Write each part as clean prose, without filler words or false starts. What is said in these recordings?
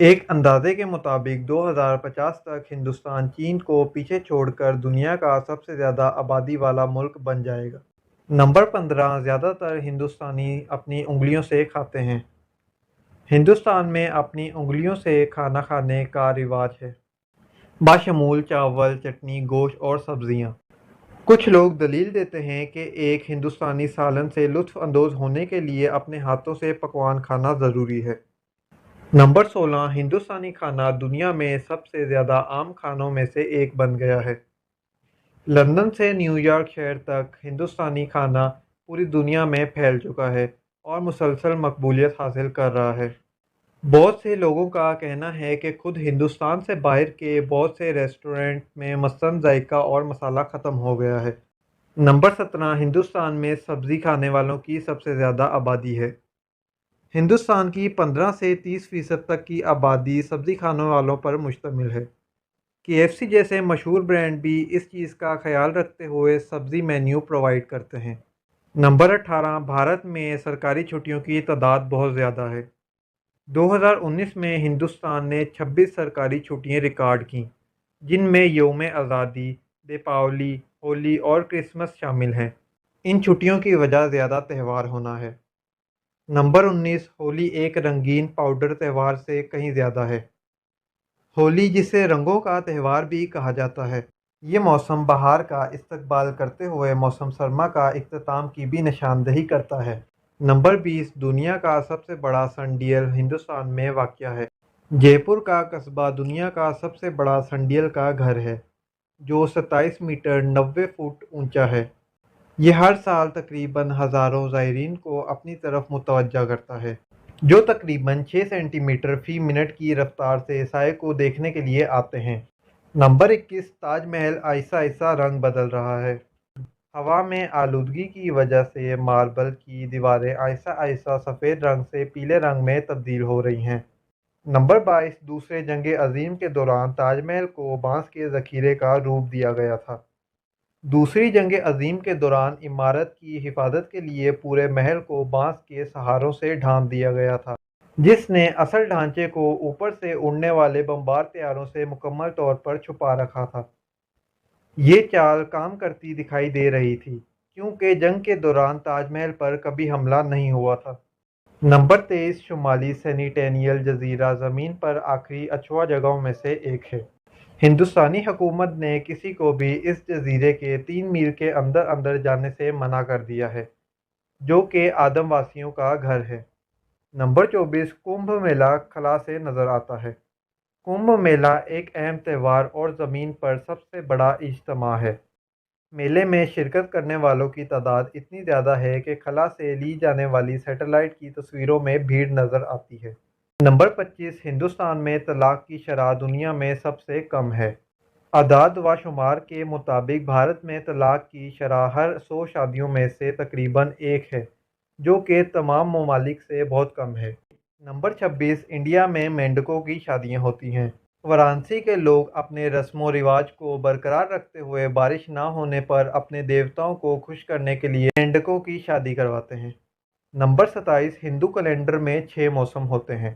ایک اندازے کے مطابق 2050 تک ہندوستان چین کو پیچھے چھوڑ کر دنیا کا سب سے زیادہ آبادی والا ملک بن جائے گا۔ نمبر 15، زیادہ تر ہندوستانی اپنی انگلیوں سے کھاتے ہیں۔ ہندوستان میں اپنی انگلیوں سے کھانا کھانے کا رواج ہے، بشمول چاول، چٹنی، گوشت اور سبزیاں۔ کچھ لوگ دلیل دیتے ہیں کہ ایک ہندوستانی سالن سے لطف اندوز ہونے کے لیے اپنے ہاتھوں سے پکوان کھانا ضروری ہے۔ نمبر 16، ہندوستانی کھانا دنیا میں سب سے زیادہ عام کھانوں میں سے ایک بن گیا ہے۔ لندن سے نیو یارک شہر تک ہندوستانی کھانا پوری دنیا میں پھیل چکا ہے اور مسلسل مقبولیت حاصل کر رہا ہے۔ بہت سے لوگوں کا کہنا ہے کہ خود ہندوستان سے باہر کے بہت سے ریسٹورنٹ میں مثلاً ذائقہ اور مسالہ ختم ہو گیا ہے۔ نمبر 17، ہندوستان میں سبزی کھانے والوں کی سب سے زیادہ آبادی ہے۔ ہندوستان کی 15 سے 30% تک کی آبادی سبزی کھانے والوں پر مشتمل ہے۔ KFC جیسے مشہور برانڈ بھی اس چیز کا خیال رکھتے ہوئے سبزی مینیو پرووائڈ کرتے ہیں۔ نمبر 18، بھارت میں سرکاری چھٹیوں کی تعداد بہت زیادہ ہے۔ 2019 میں ہندوستان نے 26 سرکاری چھٹیاں ریکارڈ کیں، جن میں یوم آزادی، دیپاولی، ہولی اور کرسمس شامل ہیں۔ ان چھٹیوں کی وجہ زیادہ تہوار ہونا ہے۔ نمبر 19، ہولی ایک رنگین پاؤڈر تہوار سے کہیں زیادہ ہے۔ ہولی، جسے رنگوں کا تہوار بھی کہا جاتا ہے، یہ موسم بہار کا استقبال کرتے ہوئے موسم سرما کا اختتام کی بھی نشاندہی کرتا ہے۔ نمبر 20، دنیا کا سب سے بڑا سنڈیل ہندوستان میں واقع ہے۔ جے پور کا قصبہ دنیا کا سب سے بڑا سنڈیل کا گھر ہے، جو 27 میٹر 90 فٹ اونچا ہے۔ یہ ہر سال تقریباً ہزاروں زائرین کو اپنی طرف متوجہ کرتا ہے، جو تقریباً 6 سینٹی میٹر فی منٹ کی رفتار سے سائے کو دیکھنے کے لیے آتے ہیں۔ نمبر 21، تاج محل آہستہ آہستہ رنگ بدل رہا ہے۔ ہوا میں آلودگی کی وجہ سے ماربل کی دیواریں آہستہ آہستہ سفید رنگ سے پیلے رنگ میں تبدیل ہو رہی ہیں۔ نمبر 22، دوسرے جنگ عظیم کے دوران تاج محل کو بانس کے ذخیرے کا روپ دیا گیا تھا۔ دوسری جنگ عظیم کے دوران عمارت کی حفاظت کے لیے پورے محل کو بانس کے سہاروں سے ڈھانپ دیا گیا تھا، جس نے اصل ڈھانچے کو اوپر سے اڑنے والے بمبار طیاروں سے مکمل طور پر چھپا رکھا تھا۔ یہ چال کام کرتی دکھائی دے رہی تھی، کیونکہ جنگ کے دوران تاج محل پر کبھی حملہ نہیں ہوا تھا۔ نمبر 23، شمالی سینٹینیل جزیرہ زمین پر آخری اچھوا جگہوں میں سے ایک ہے۔ ہندوستانی حکومت نے کسی کو بھی اس جزیرے کے 3 میل کے اندر اندر جانے سے منع کر دیا ہے، جو کہ آدم واسیوں کا گھر ہے۔ نمبر 24، کمبھ میلہ خلا سے نظر آتا ہے۔ کمبھ میلہ ایک اہم تہوار اور زمین پر سب سے بڑا اجتماع ہے۔ میلے میں شرکت کرنے والوں کی تعداد اتنی زیادہ ہے کہ خلا سے لی جانے والی سیٹلائٹ کی تصویروں میں بھیڑ نظر آتی ہے۔ نمبر 25، ہندوستان میں طلاق کی شرح دنیا میں سب سے کم ہے۔ اعداد و شمار کے مطابق بھارت میں طلاق کی شرح ہر 100 شادیوں میں سے تقریباً ایک ہے، جو کہ تمام ممالک سے بہت کم ہے۔ نمبر 26، انڈیا میں مینڈکوں کی شادیاں ہوتی ہیں۔ وارانسی کے لوگ اپنے رسم و رواج کو برقرار رکھتے ہوئے بارش نہ ہونے پر اپنے دیوتاؤں کو خوش کرنے کے لیے مینڈکوں کی شادی کرواتے ہیں۔ نمبر 27، ہندو کیلنڈر میں 6 موسم ہوتے ہیں۔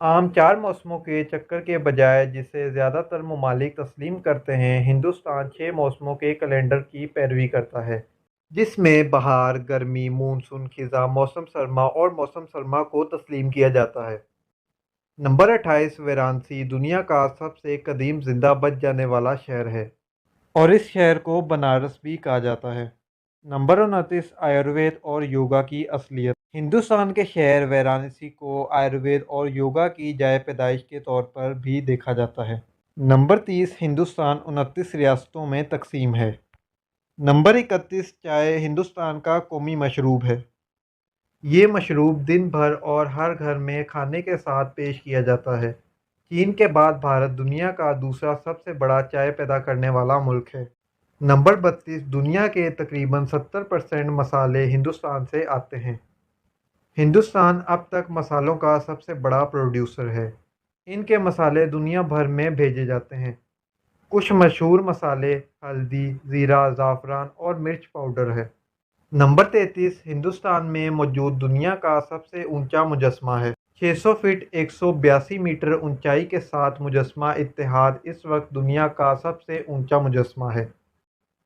عام 4 موسموں کے چکر کے بجائے، جسے زیادہ تر ممالک تسلیم کرتے ہیں، ہندوستان 6 موسموں کے کیلنڈر کی پیروی کرتا ہے، جس میں بہار، گرمی، مونسون خزاں، موسم سرما اور موسم سرما کو تسلیم کیا جاتا ہے۔ نمبر 28، وارانسی دنیا کا سب سے قدیم زندہ بچ جانے والا شہر ہے، اور اس شہر کو بنارس بھی کہا جاتا ہے۔ نمبر 29، آیوروید اور یوگا کی اصلیت۔ ہندوستان کے شہر وارانسی کو آیوروید اور یوگا کی جائے پیدائش کے طور پر بھی دیکھا جاتا ہے۔ نمبر 30، ہندوستان 29 ریاستوں میں تقسیم ہے۔ نمبر 31، چائے ہندوستان کا قومی مشروب ہے۔ یہ مشروب دن بھر اور ہر گھر میں کھانے کے ساتھ پیش کیا جاتا ہے۔ چین کے بعد بھارت دنیا کا دوسرا سب سے بڑا چائے پیدا کرنے والا ملک ہے۔ نمبر 32، دنیا کے تقریباً 70% مسالے ہندوستان سے آتے ہیں۔ ہندوستان اب تک مسالوں کا سب سے بڑا پروڈیوسر ہے۔ ان کے مسالے دنیا بھر میں بھیجے جاتے ہیں۔ کچھ مشہور مسالے ہلدی، زیرہ، زعفران اور مرچ پاؤڈر ہے۔ نمبر 33، ہندوستان میں موجود دنیا کا سب سے اونچا مجسمہ ہے۔ 600 فٹ 182 میٹر اونچائی کے ساتھ مجسمہ اتحاد اس وقت دنیا کا سب سے اونچا مجسمہ ہے۔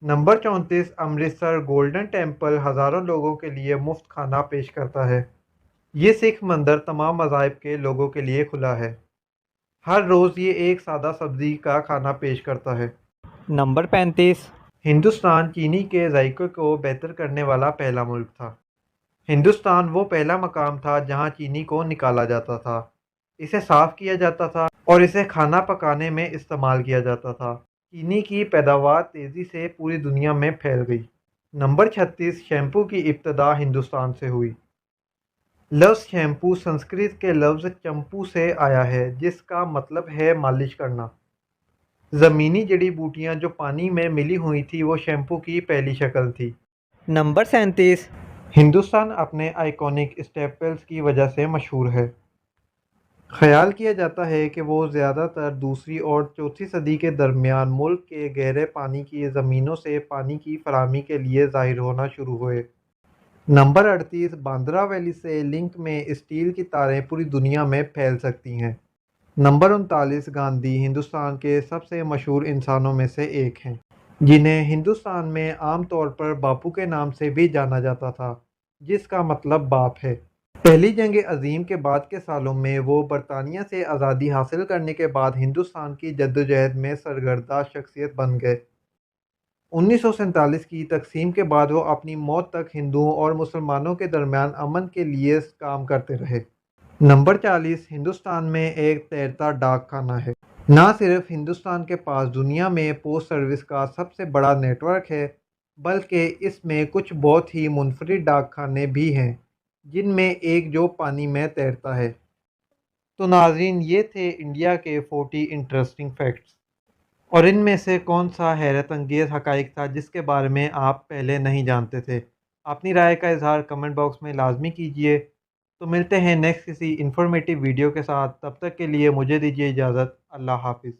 نمبر 34 امرتسر گولڈن ٹیمپل ہزاروں لوگوں کے لیے مفت کھانا پیش کرتا ہے۔ یہ سکھ مندر تمام مذاہب کے لوگوں کے لیے کھلا ہے۔ ہر روز یہ ایک سادہ سبزی کا کھانا پیش کرتا ہے۔ نمبر 35 ہندوستان چینی کے ذائقے کو بہتر کرنے والا پہلا ملک تھا۔ ہندوستان وہ پہلا مقام تھا جہاں چینی کو نکالا جاتا تھا، اسے صاف کیا جاتا تھا اور اسے کھانا پکانے میں استعمال کیا جاتا تھا۔ چینی کی پیداوار تیزی سے پوری دنیا میں پھیل گئی۔ نمبر 36 شیمپو کی ابتدا ہندوستان سے ہوئی۔ لفظ شیمپو سنسکرت کے لفظ چمپو سے آیا ہے جس کا مطلب ہے مالش کرنا۔ زمینی جڑی بوٹیاں جو پانی میں ملی ہوئی تھی وہ شیمپو کی پہلی شکل تھی۔ نمبر 37 ہندوستان اپنے آئیکونک اسٹیپلز کی وجہ سے مشہور ہے۔ خیال کیا جاتا ہے کہ وہ زیادہ تر دوسری اور چوتھی صدی کے درمیان ملک کے گہرے پانی کی زمینوں سے پانی کی فراہمی کے لیے ظاہر ہونا شروع ہوئے۔ نمبر 38 باندرا ویلی سے لنک میں اسٹیل کی تاریں پوری دنیا میں پھیل سکتی ہیں۔ نمبر 39 گاندھی ہندوستان کے سب سے مشہور انسانوں میں سے ایک ہیں، جنہیں ہندوستان میں عام طور پر باپو کے نام سے بھی جانا جاتا تھا، جس کا مطلب باپ ہے۔ پہلی جنگ عظیم کے بعد کے سالوں میں وہ برطانیہ سے آزادی حاصل کرنے کے بعد ہندوستان کی جدوجہد میں سرگردہ شخصیت بن گئے۔ 1947 کی تقسیم کے بعد وہ اپنی موت تک ہندوؤں اور مسلمانوں کے درمیان امن کے لیے کام کرتے رہے۔ نمبر 40 ہندوستان میں ایک تیرتا ڈاک خانہ ہے۔ نہ صرف ہندوستان کے پاس دنیا میں پوسٹ سروس کا سب سے بڑا نیٹ ورک ہے، بلکہ اس میں کچھ بہت ہی منفرد ڈاک خانے بھی ہیں، جن میں ایک جو پانی میں تیرتا ہے۔ تو ناظرین، یہ تھے انڈیا کے 40 انٹرسٹنگ فیکٹس، اور ان میں سے کون سا حیرت انگیز حقائق تھا جس کے بارے میں آپ پہلے نہیں جانتے تھے؟ اپنی رائے کا اظہار کمنٹ باکس میں لازمی کیجیے۔ تو ملتے ہیں نیکسٹ کسی انفارمیٹیو ویڈیو کے ساتھ، تب تک کے لیے مجھے دیجیے اجازت۔ اللہ حافظ۔